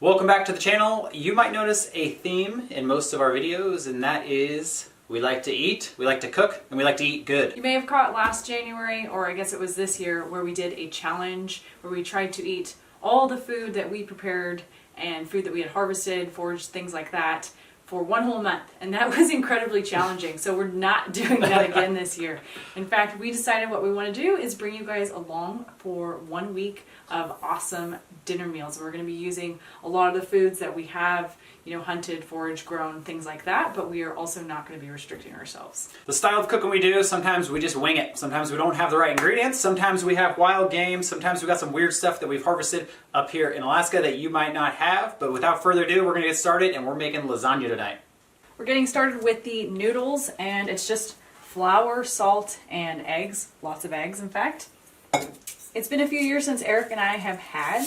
Welcome back to the channel. You might notice a theme in most of our videos, and that is we like to eat, we like to cook, and we like to eat good. You may have caught last January, or I guess it was this year, where we did a challenge where we tried to eat all the food that we prepared and food that we had harvested, foraged, things like that, for one whole month. And that was incredibly challenging. So we're not doing that again this year. In fact, we decided what we want to do is bring you guys along for 1 week of awesome dinner meals. We're going to be using a lot of the foods that we have, hunted, foraged, grown, things like that, but we are also not going to be restricting ourselves. The style of cooking we do, sometimes we just wing it. Sometimes we don't have the right ingredients. Sometimes we have wild game. Sometimes we got some weird stuff that we've harvested up here in Alaska that you might not have. But without further ado, we're going to get started, and we're making lasagna tonight. We're getting started with the noodles, and it's just flour, salt, and eggs. Lots of eggs, in fact. It's been a few years since Eric and I have had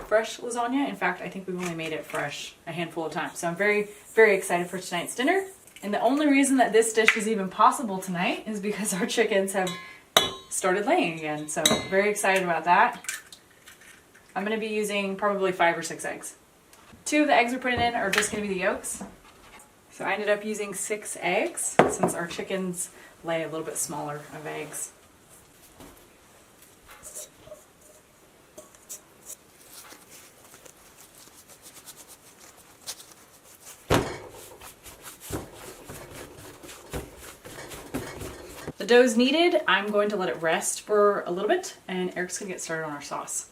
fresh lasagna. In fact, I think we've only made it fresh a handful of times. So I'm very, very excited for tonight's dinner. And the only reason that this dish is even possible tonight is because our chickens have started laying again. So very excited about that. I'm going to be using probably 5 or 6 eggs. 2 of the eggs we're putting in are just going to be the yolks. So I ended up using 6 eggs since our chickens lay a little bit smaller of eggs. The dough's kneaded. I'm going to let it rest for a little bit, and Eric's going to get started on our sauce.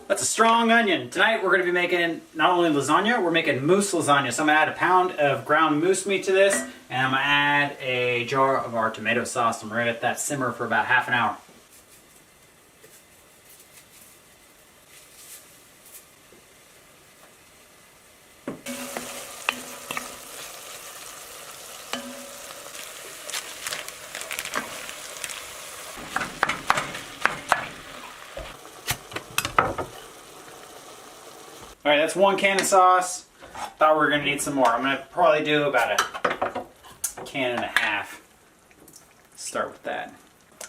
That's a strong onion. Tonight we're going to be making not only lasagna, we're making moose lasagna. So I'm going to add a pound of ground moose meat to this, and I'm going to add a jar of our tomato sauce, and we're going to let that simmer for about half an hour. Alright, that's 1 can of sauce. Thought we were going to need some more. I'm going to probably do about a can and a half. Start with that.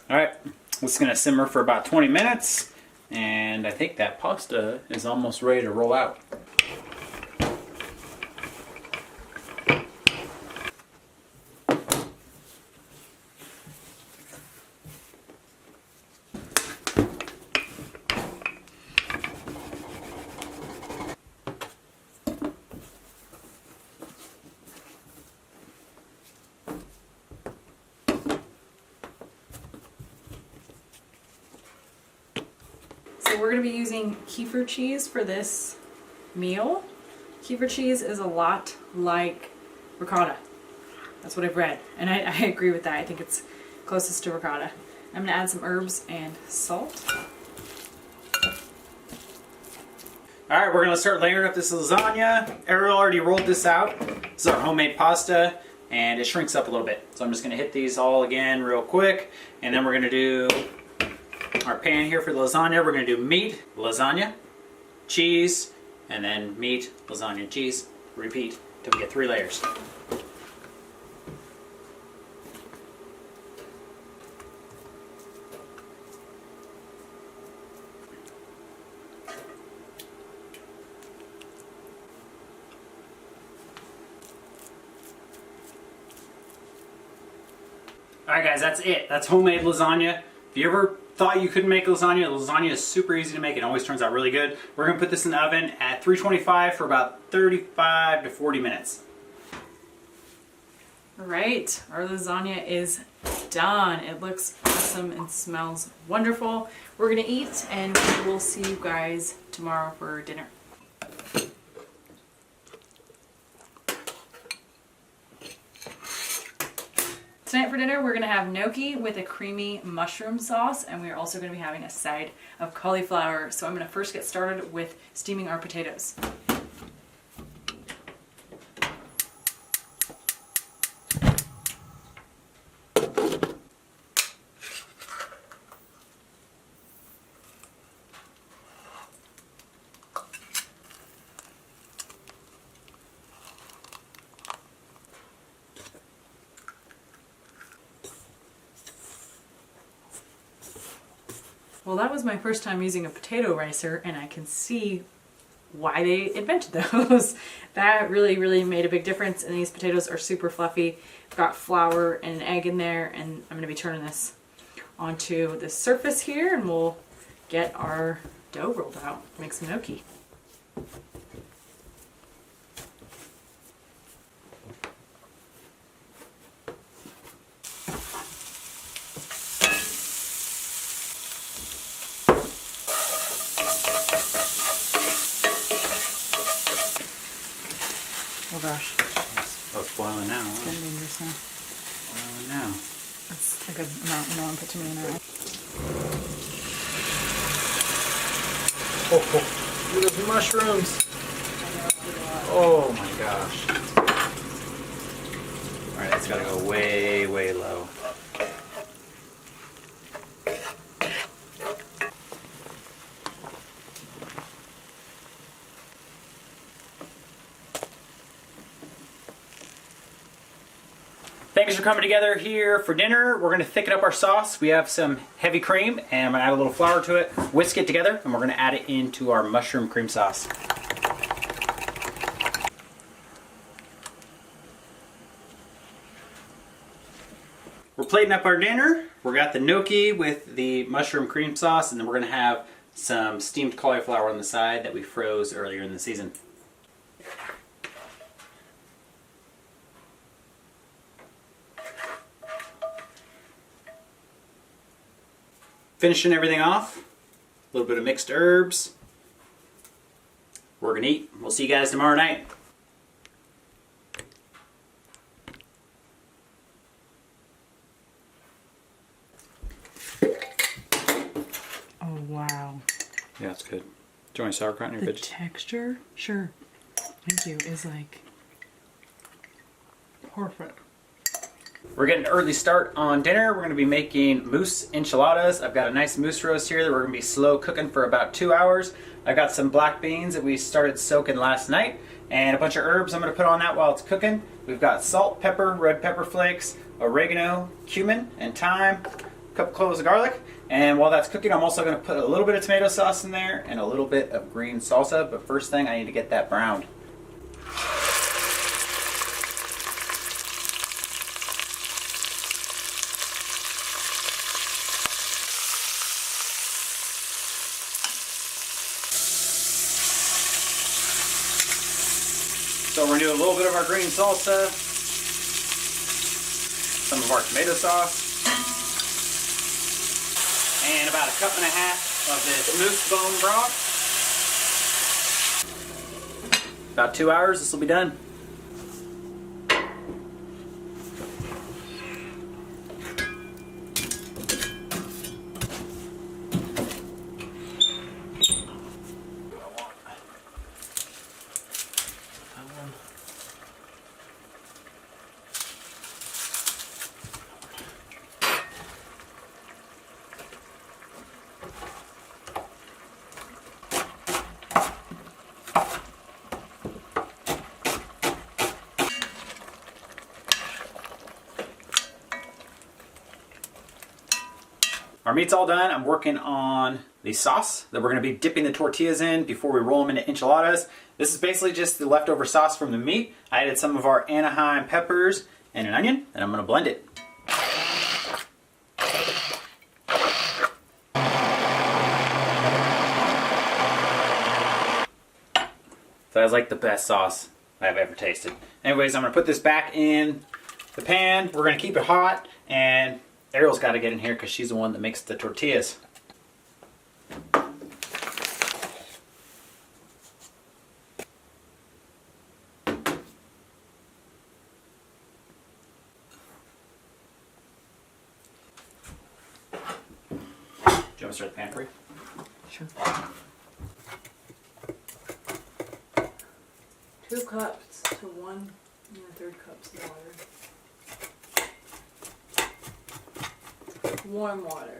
Alright, it's going to simmer for about 20 minutes. And I think that pasta is almost ready to roll out. So we're going to be using kefir cheese for this meal. Kefir cheese is a lot like ricotta. That's what I've read. And I agree with that. I think it's closest to ricotta. I'm going to add some herbs and salt. Alright, we're going to start layering up this lasagna. Arielle already rolled this out. This is our homemade pasta, and it shrinks up a little bit. So I'm just going to hit these all again real quick, and then we're going to do our pan here for the lasagna. We're going to do meat, lasagna, cheese, and then meat, lasagna, cheese. Repeat till we get 3 layers. Alright guys, that's it. That's homemade lasagna. If you ever thought you couldn't make lasagna is super easy to make. It always turns out really good. We're going to put this in the oven at 325 for about 35 to 40 minutes. Alright, our lasagna is done. It looks awesome and smells wonderful. We're going to eat, and we'll see you guys tomorrow for dinner. Tonight for dinner, we're going to have gnocchi with a creamy mushroom sauce, and we're also going to be having a side of cauliflower. So I'm going to first get started with steaming our potatoes. Well, that was my first time using a potato ricer, and I can see why they invented those. That really made a big difference, and these potatoes are super fluffy. I've got flour and an egg in there, and I'm going to be turning this onto the surface here, and we'll get our dough rolled out, make some gnocchi. Oh gosh. Oh, it's boiling now. It's getting dangerous now. Boiling now. That's a good amount. No one put too many in there. Oh, look at those mushrooms. Oh my gosh. Alright, that's gotta go way low. Thanks for coming together here for dinner. We're going to thicken up our sauce. We have some heavy cream, and I'm going to add a little flour to it, whisk it together, and we're going to add it into our mushroom cream sauce. We're plating up our dinner. We got the gnocchi with the mushroom cream sauce, and then we're going to have some steamed cauliflower on the side that we froze earlier in the season. Finishing everything off, a little bit of mixed herbs. We're gonna eat. We'll see you guys tomorrow night. Oh wow. Yeah, it's good. Do you want sauerkraut in your The bitch? texture, sure. Thank you, is like perfect. We're getting an early start on dinner. We're going to be making moose enchiladas. I've got a nice moose roast here that we're going to be slow cooking for about 2 hours. I've got some black beans that we started soaking last night, and a bunch of herbs I'm going to put on that while it's cooking. We've got salt, pepper, red pepper flakes, oregano, cumin, and thyme, a couple cloves of garlic. And while that's cooking, I'm also going to put a little bit of tomato sauce in there and a little bit of green salsa. But first thing, I need to get that browned. So we're going to do a little bit of our green salsa, some of our tomato sauce, and about 1.5 cups of this moose bone broth. About 2 hours, this will be done. Our meat's all done. I'm working on the sauce that we're going to be dipping the tortillas in before we roll them into enchiladas. This is basically just the leftover sauce from the meat. I added some of our Anaheim peppers and an onion, and I'm going to blend it. So that's like the best sauce I've ever tasted. Anyways, I'm going to put this back in the pan. We're going to keep it hot, and Arielle's got to get in here because she's the one that makes the tortillas. me to start the pan for you? Sure. 2 cups to 1 1/3 cups of water. Warm water.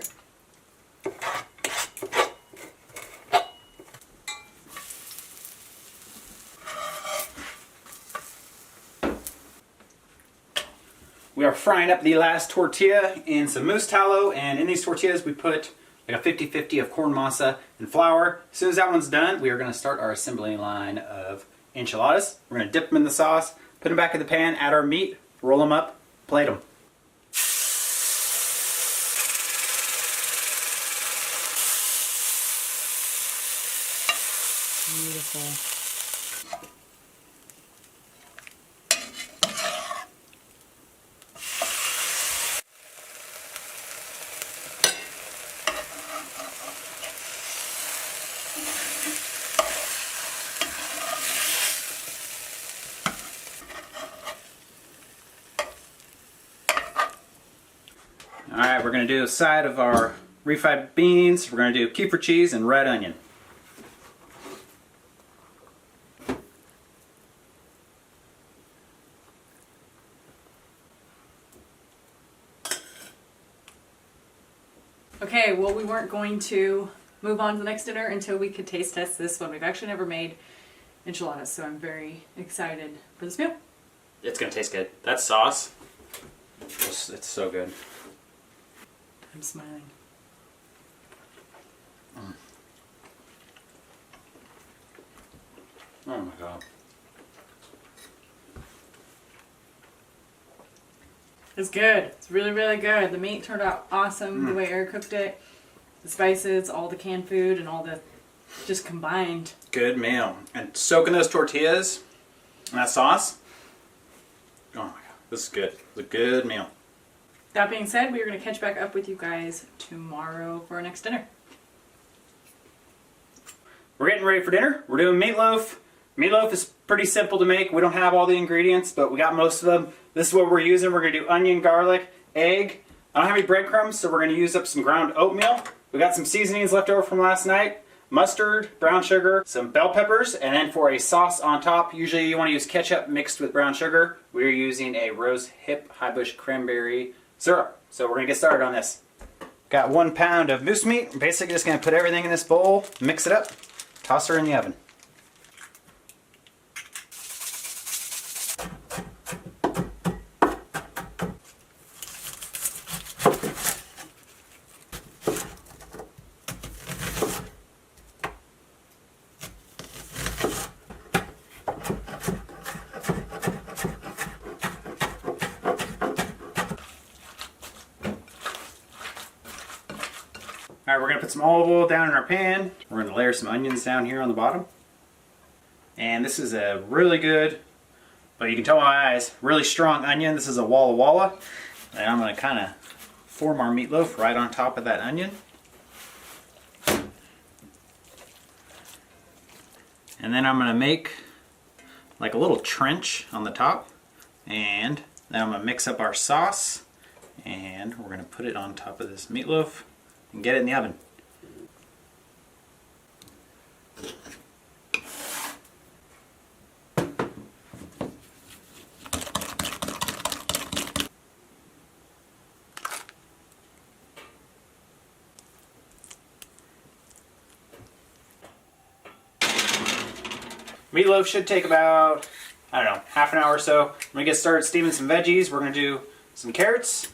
We are frying up the last tortilla in some mousse tallow, and in these tortillas we put like a 50-50 of corn masa and flour. As soon as that one's done, we are going to start our assembly line of enchiladas. We're going to dip them in the sauce, put them back in the pan, add our meat, roll them up, plate them. Beautiful. Alright, we're going to do a side of our refried beans. We're going to do kefir cheese and red onion. Okay, well, we weren't going to move on to the next dinner until we could taste test this one. We've actually never made enchiladas, so I'm very excited for this meal. It's going to taste good. That sauce, it's so good. I'm smiling. Oh my god. It's good. It's really, really good. The meat turned out awesome the way Eric cooked it. The spices, all the canned food, and all the just combined. Good meal. And soaking those tortillas and that sauce. Oh my god, this is good. It's a good meal. That being said, we are going to catch back up with you guys tomorrow for our next dinner. We're getting ready for dinner. We're doing meatloaf. Meatloaf is pretty simple to make. We don't have all the ingredients, but we got most of them. This is what we're using. We're going to do onion, garlic, egg. I don't have any breadcrumbs, so we're going to use up some ground oatmeal. We got some seasonings left over from last night. Mustard, brown sugar, some bell peppers, and then for a sauce on top, usually you want to use ketchup mixed with brown sugar. We're using a rose hip high bush cranberry syrup. So we're going to get started on this. Got 1 pound of moose meat. I'm basically just going to put everything in this bowl, mix it up, toss her in the oven. Alright, we're going to put some olive oil down in our pan. We're going to layer some onions down here on the bottom. And this is a really good, but you can tell by my eyes, really strong onion. This is a Walla Walla. And I'm going to kind of form our meatloaf right on top of that onion. And then I'm going to make like a little trench on the top. And then I'm going to mix up our sauce. And we're going to put it on top of this meatloaf and get it in the oven. Meatloaf should take about, I don't know, half an hour or so. I'm going to get started steaming some veggies. We're going to do some carrots,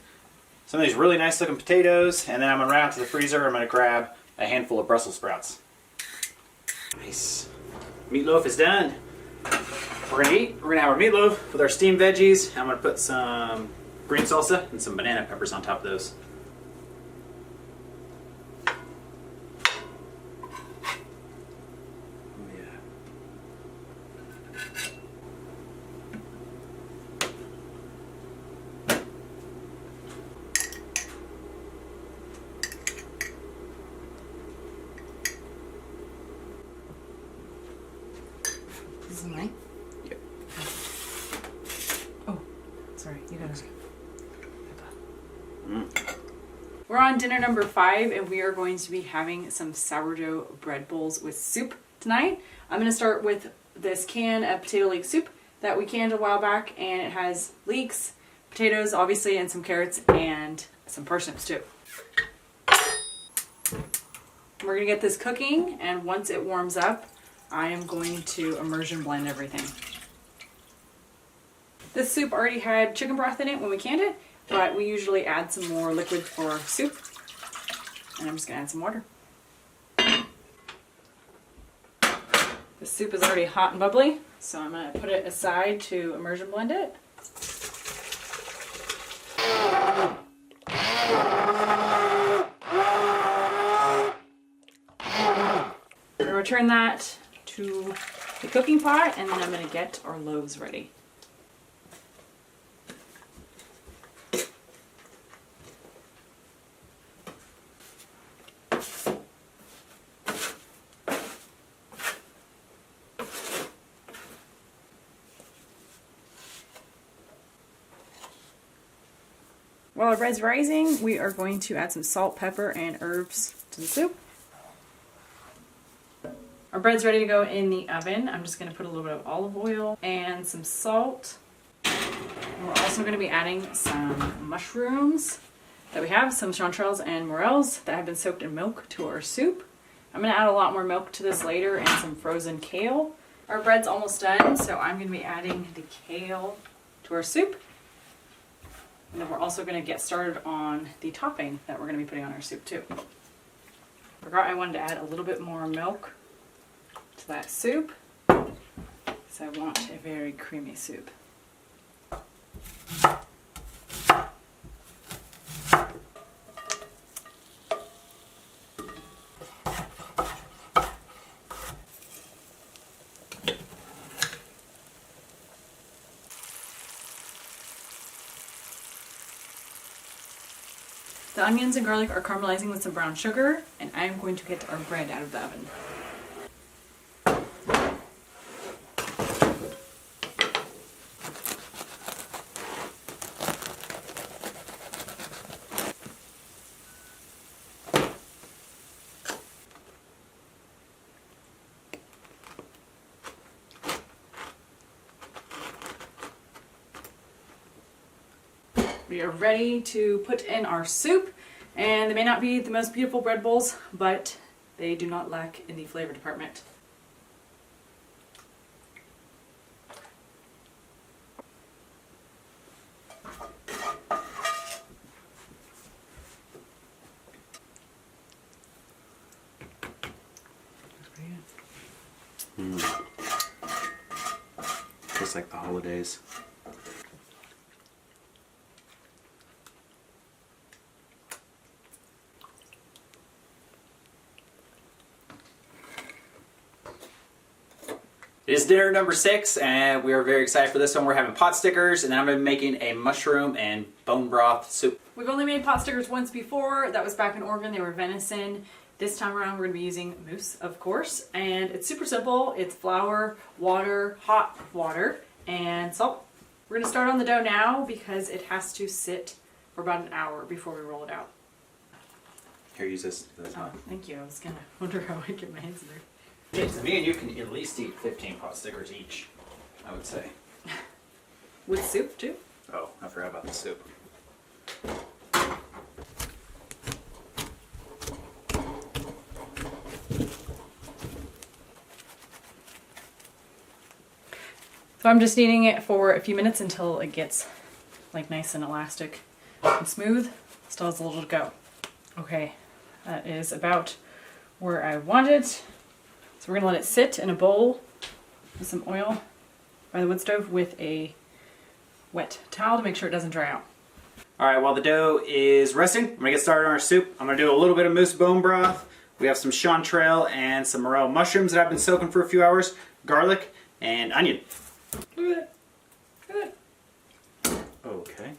some of these really nice looking potatoes, and then I'm going to run out to the freezer. I'm going to grab a handful of Brussels sprouts. Nice. Meatloaf is done. We're going to eat. We're going to have our meatloaf with our steamed veggies. I'm going to put some green salsa and some banana peppers on top of those. This is mine? Yep. Oh, sorry. You gotta. We're on dinner number 5 and we are going to be having some sourdough bread bowls with soup tonight. I'm going to start with this can of potato leek soup that we canned a while back, and it has leeks, potatoes obviously, and some carrots and some parsnips too. We're going to get this cooking, and once it warms up, I am going to immersion blend everything. This soup already had chicken broth in it when we canned it, but we usually add some more liquid for soup. And I'm just going to add some water. The soup is already hot and bubbly, so I'm going to put it aside to immersion blend it. I'm going to return that to the cooking pot, and then I'm going to get our loaves ready. While our bread's rising, we are going to add some salt, pepper, and herbs to the soup. Our bread's ready to go in the oven. I'm just going to put a little bit of olive oil and some salt. And we're also going to be adding some mushrooms that we have, some chanterelles and morels that have been soaked in milk to our soup. I'm going to add a lot more milk to this later and some frozen kale. Our bread's almost done, so I'm going to be adding the kale to our soup. And then we're also going to get started on the topping that we're going to be putting on our soup too. Forgot I wanted to add a little bit more milk to that soup, because I want a very creamy soup. The onions and garlic are caramelizing with some brown sugar, and I'm going to get our bread out of the oven. We are ready to put in our soup, and they may not be the most beautiful bread bowls, but they do not lack in the flavor department. Just like the holidays. It is dinner number 6, and we are very excited for this one. We're having pot stickers, and then I'm going to be making a mushroom and bone broth soup. We've only made pot stickers once before. That was back in Oregon. They were venison. This time around, we're going to be using moose, of course. And it's super simple. It's flour, water, hot water, and salt. We're going to start on the dough now because it has to sit for about an hour before we roll it out. Here, use this. Oh, thank you. I was going to wonder how I'd get my hands in there. Me and you can at least eat 15 pot stickers each, I would say. With soup, too? Oh, I forgot about the soup. So I'm just kneading it for a few minutes until it gets like nice and elastic and smooth. Still has a little to go. Okay, that is about where I want it. So we're going to let it sit in a bowl with some oil by the wood stove with a wet towel to make sure it doesn't dry out. Alright, while the dough is resting, I'm going to get started on our soup. I'm going to do a little bit of moose bone broth. We have some chanterelle and some morel mushrooms that I've been soaking for a few hours, garlic, and onion. Look at that. Look at Okay.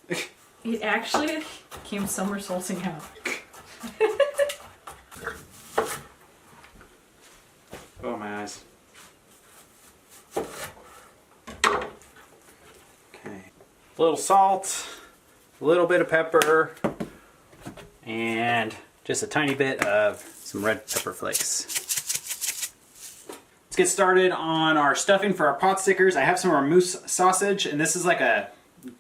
that. It actually came somersaulting out. Oh, my eyes. Okay. A little salt, a little bit of pepper, and just a tiny bit of some red pepper flakes. Let's get started on our stuffing for our pot stickers. I have some of our moose sausage, and this is like a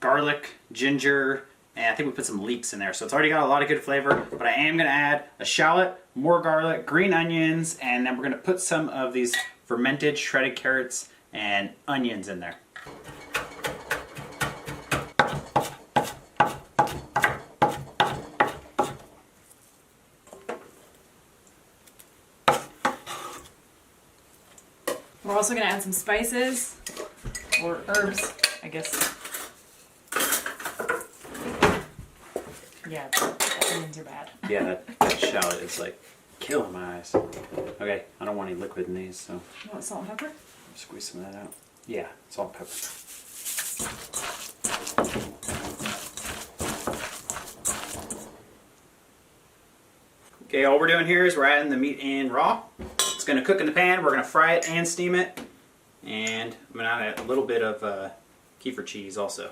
garlic, ginger, and I think we put some leeks in there. So it's already got a lot of good flavor, but I am gonna add a shallot, more garlic, green onions, and then we're gonna put some of these fermented shredded carrots and onions in there. We're also going to add some spices, or herbs, I guess. Yeah, the onions are bad. Yeah, that shallot is like killing my eyes. Okay, I don't want any liquid in these, so. You want salt and pepper? Squeeze some of that out. Yeah, salt and pepper. Okay, all we're doing here is we're adding the meat in raw. It's going to cook in the pan. We're going to fry it and steam it. And I'm going to add a little bit of kefir cheese also.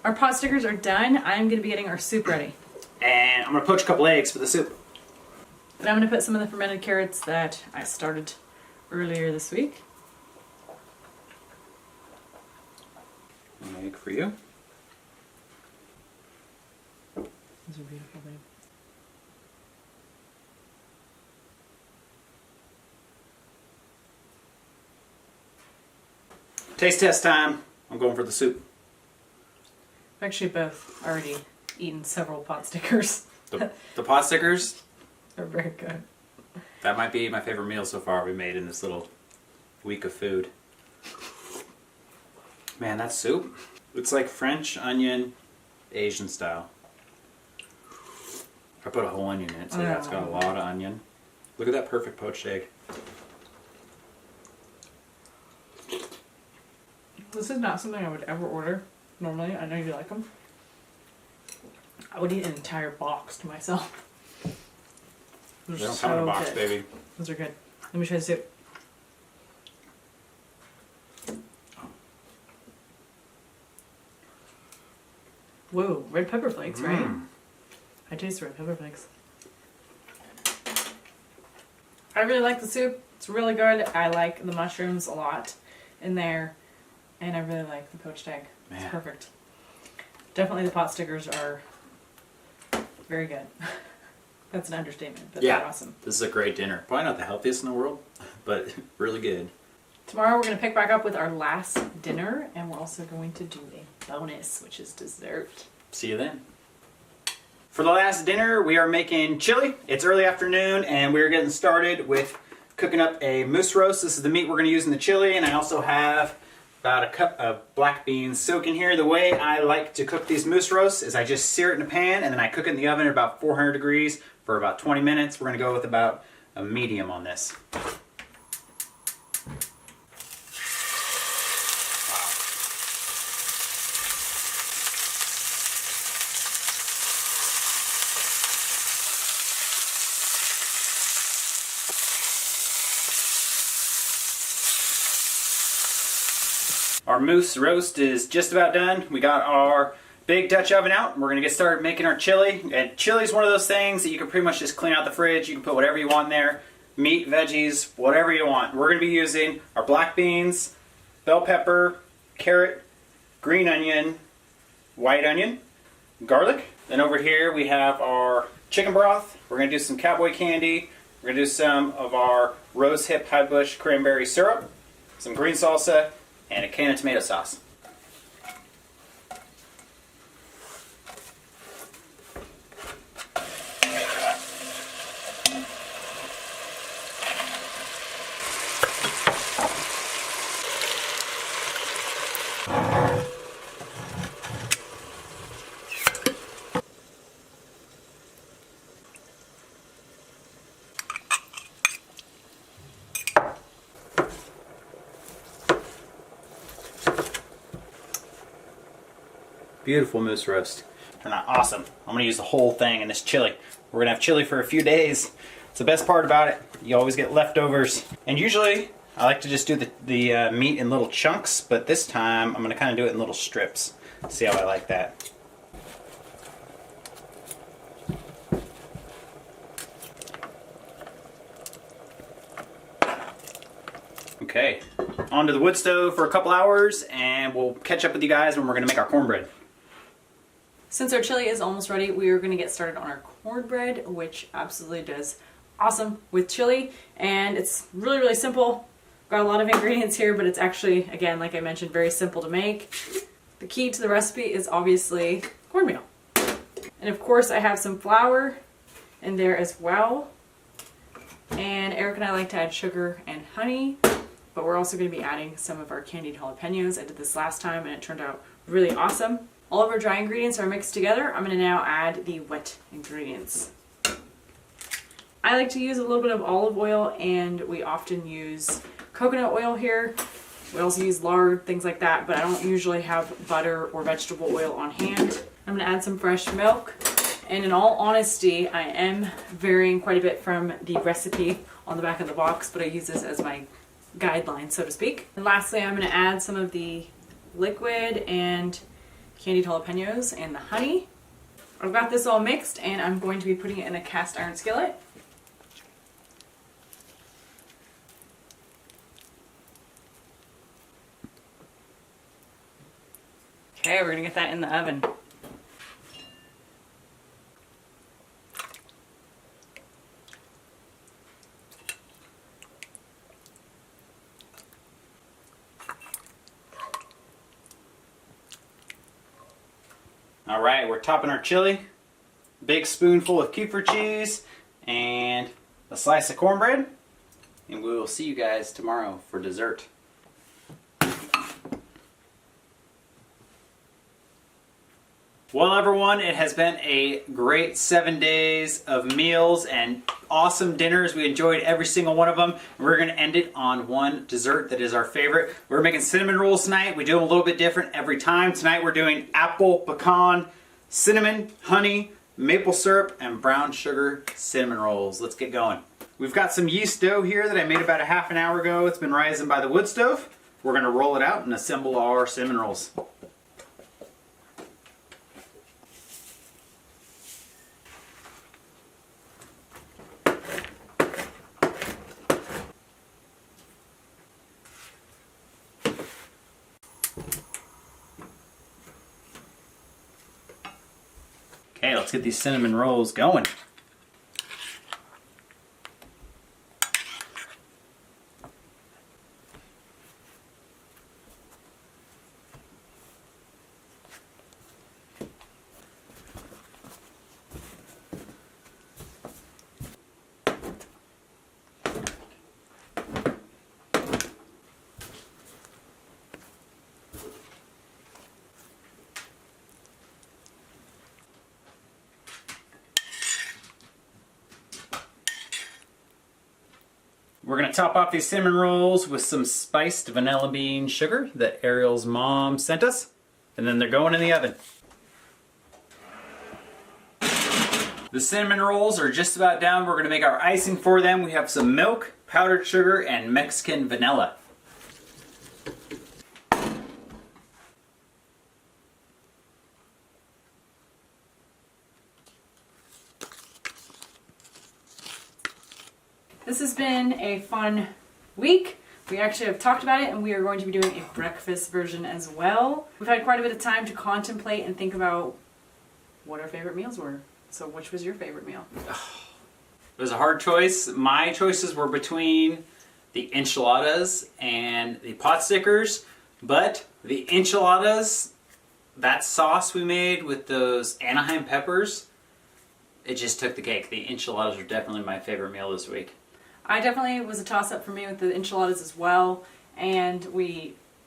Our pot stickers are done. I'm going to be getting our soup ready. And I'm going to poach a couple eggs for the soup. And I'm going to put some of the fermented carrots that I started earlier this week. An egg for you. Those are beautiful, babe. Taste test time. I'm going for the soup. We've actually both already eaten several pot stickers. The pot stickers? They're very good. That might be my favorite meal so far we made in this little week of food. Man, that soup. It's like French onion, Asian style. I put a whole onion in it, so yeah, it's got a lot of onion. Look at that perfect poached egg. This is not something I would ever order normally. I know you like them. I would eat an entire box to myself. They don't come in a box, baby. Those are good. Let me try the soup. Whoa, red pepper flakes, right? I taste red pepper flakes. I really like the soup. It's really good. I like the mushrooms a lot in there. And I really like the poached egg. Man. It's perfect. Definitely the pot stickers are very good. That's an understatement, but Yeah, they're awesome. This is a great dinner. Probably not the healthiest in the world, but really good. Tomorrow we're going to pick back up with our last dinner, and we're also going to do a bonus, which is dessert. See you then. For the last dinner, we are making chili. It's early afternoon, and we're getting started with cooking up a moose roast. This is the meat we're going to use in the chili, and I also have about a cup of black beans soaking here. The way I like to cook these moose roasts is I just sear it in a pan, and then I cook it in the oven at about 400 degrees for about 20 minutes. We're going to go with about a medium on this. Our moose roast is just about done. We got our big Dutch oven out. We're going to get started making our chili. And chili is one of those things that you can pretty much just clean out the fridge. You can put whatever you want in there. Meat, veggies, whatever you want. We're going to be using our black beans, bell pepper, carrot, green onion, white onion, garlic. Then over here we have our chicken broth. We're going to do some cowboy candy. We're going to do some of our rose hip high bush cranberry syrup, some green salsa, and a can of tomato sauce. Beautiful moose roast. They're not awesome. I'm gonna use the whole thing in this chili. We're gonna have chili for a few days. It's the best part about it. You always get leftovers. And usually, I like to just do the meat in little chunks, but this time I'm gonna kind of do it in little strips. See how I like that. Okay, onto the wood stove for a couple hours, and we'll catch up with you guys when we're gonna make our cornbread. Since our chili is almost ready, we are gonna get started on our cornbread, which absolutely does awesome with chili, and it's really, really simple. Got a lot of ingredients here, but it's actually, again, like I mentioned, very simple to make. The key to the recipe is obviously cornmeal. And of course I have some flour in there as well. And Eric and I like to add sugar and honey, but we're also going to be adding some of our candied jalapenos. I did this last time and it turned out really awesome. All of our dry ingredients are mixed together. I'm going to now add the wet ingredients. I like to use a little bit of olive oil, and we often use coconut oil here. We also use lard, things like that, but I don't usually have butter or vegetable oil on hand. I'm going to add some fresh milk, and in all honesty, I am varying quite a bit from the recipe on the back of the box, but I use this as my guideline, so to speak. And lastly, I'm going to add some of the liquid and candied jalapenos and the honey. I've got this all mixed, and I'm going to be putting it in a cast iron skillet. Okay, we're gonna get that in the oven. All right, we're topping our chili. Big spoonful of Kefir cheese and a slice of cornbread. And we will see you guys tomorrow for dessert. Well, everyone, it has been a great 7 days of meals and awesome dinners. We enjoyed every single one of them. We're going to end it on one dessert that is our favorite. We're making cinnamon rolls tonight. We do them a little bit different every time. Tonight we're doing apple, pecan, cinnamon, honey, maple syrup, and brown sugar cinnamon rolls. Let's get going. We've got some yeast dough here that I made about a half an hour ago. It's been rising by the wood stove. We're going to roll it out and assemble our cinnamon rolls. Okay, let's get these cinnamon rolls going. We're going to top off these cinnamon rolls with some spiced vanilla bean sugar that Arielle's mom sent us. And then they're going in the oven. The cinnamon rolls are just about done. We're going to make our icing for them. We have some milk, powdered sugar, and Mexican vanilla. This has been a fun week. We actually have talked about it, and we are going to be doing a breakfast version as well. We've had quite a bit of time to contemplate and think about what our favorite meals were. So which was your favorite meal? It was a hard choice. My choices were between the enchiladas and the pot stickers, but the enchiladas, that sauce we made with those Anaheim peppers, it just took the cake. The enchiladas are definitely my favorite meal this week. I definitely was a toss-up for me with the enchiladas as well, and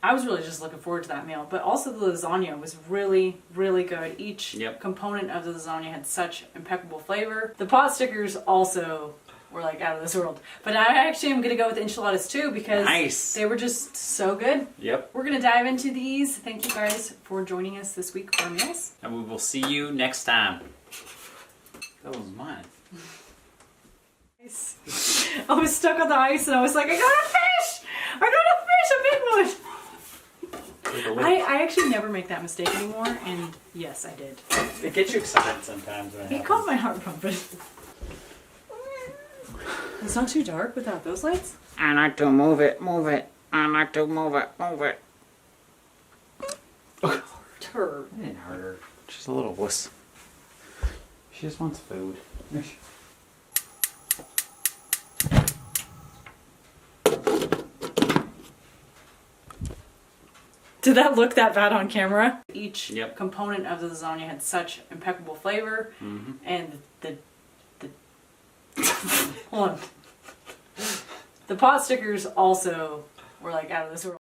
I was really just looking forward to that meal. But also the lasagna was really, really good. Each component of the lasagna had such impeccable flavor. The pot stickers also were like out of this world. But I actually am going to go with the enchiladas too because they were just so good. Yep. We're going to dive into these. Thank you guys for joining us this week for our meals. And we will see you next time. That was mine. I was stuck on the ice and I was like, I got a fish! I got a fish, a big one! I actually never make that mistake anymore, and yes, I did. It gets you excited sometimes. When It caught my heart pumping. It's not too dark without those lights? I like to move it, move it. I like to move it, move it. Her. I didn't hurt her. She's a little wuss. She just wants food. Did that look that bad on camera? Each component of the lasagna had such impeccable flavor, and hold on. The pot stickers also were like out of this world.